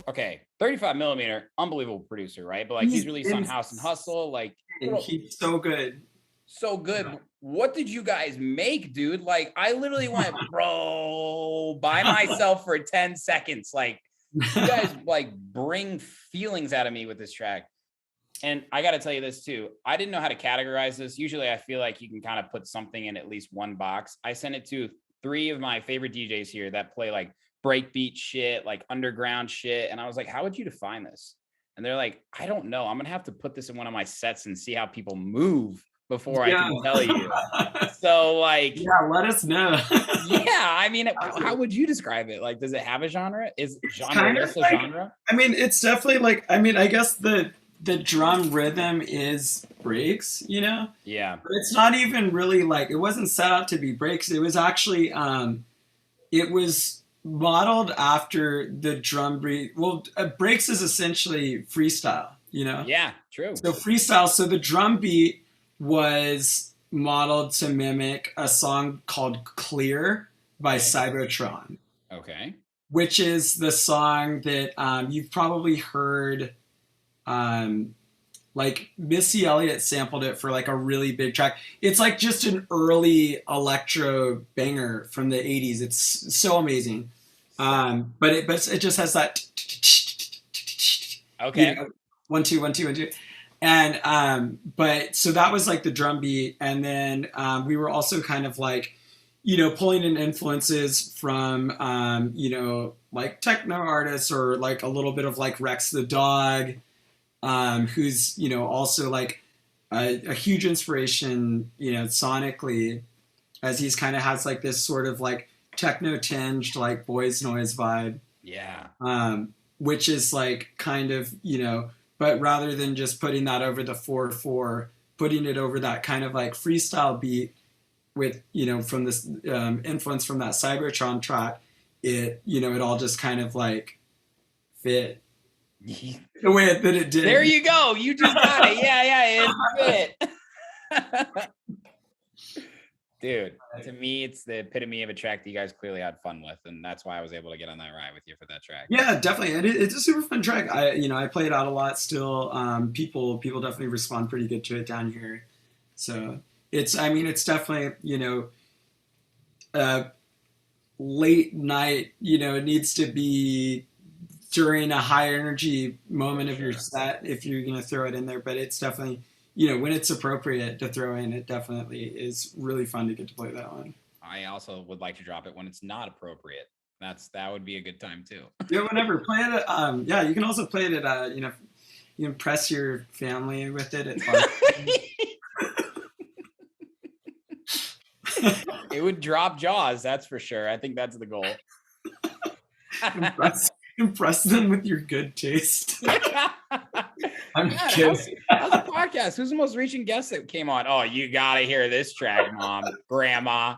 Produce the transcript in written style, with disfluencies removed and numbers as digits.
okay, 35 millimeter, unbelievable producer, right? But like he's released on House and Hustle, like he's so good. So good. What did you guys make, dude? Like, I literally went, bro, by myself for 10 seconds. Like, you guys like bring feelings out of me with this track. And I got to tell you this too. I didn't know how to categorize this. Usually I feel like you can kind of put something in at least one box. I sent it to 3 of my favorite DJs here that play like breakbeat shit, like underground shit. And I was like, how would you define this? And they're like, I don't know. I'm going to have to put this in one of my sets and see how people move before I can tell you. So like, let us know. I mean, how would you describe it? Like, does it have a genre? Is genre a genre? I mean, it's definitely like, I mean, I guess the drum rhythm is breaks, you know? Yeah. But it's not even really like, it wasn't set out to be breaks. It was actually, it was modeled after the drum beat. Well, breaks is essentially freestyle, you know? Yeah, true. So freestyle, so the drum beat was modeled to mimic a song called Clear by Cybertron. Okay. Which is the song that you've probably heard. Like Missy Elliott sampled it for like a really big track. It's like just an early electro banger from the 80s. It's so amazing. But it just has that okay, 1 2 1 2 1 2. And but so that was like the drum beat, and then we were also kind of like, you know, pulling in influences from you know, like techno artists, or like a little bit of like Rex the Dog, who's, you know, also like a huge inspiration, you know, sonically, as he's kind of has like this sort of like techno tinged like Boys Noise vibe. Yeah. Which is like kind of, you know, but rather than just putting that over the 4/4, putting it over that kind of like freestyle beat with, you know, from this influence from that Cybertron track, it, you know, it all just kind of like fit the way that it did. There you go. You just got it. Yeah, it fit. Dude, to me, it's the epitome of a track that you guys clearly had fun with, and that's why I was able to get on that ride with you for that track. Yeah, definitely. And it's a super fun track. I play it out a lot still. People definitely respond pretty good to it down here. So it's definitely, you know, late night, you know, it needs to be during a high energy moment of your set if you're going to throw it in there. But it's definitely, you know, when it's appropriate to throw in, it definitely is really fun to get to play that one. I also would like to drop it when it's not appropriate. That would be a good time too. Yeah, whenever. Play it at, yeah, you can also play it at, you know, you impress your family with it. It's fun. It would drop jaws, that's for sure. I think that's the goal. Impress them with your good taste. I'm kidding. How's the podcast? Who's the most recent guest that came on? Oh, you gotta hear this track, Mom, Grandma.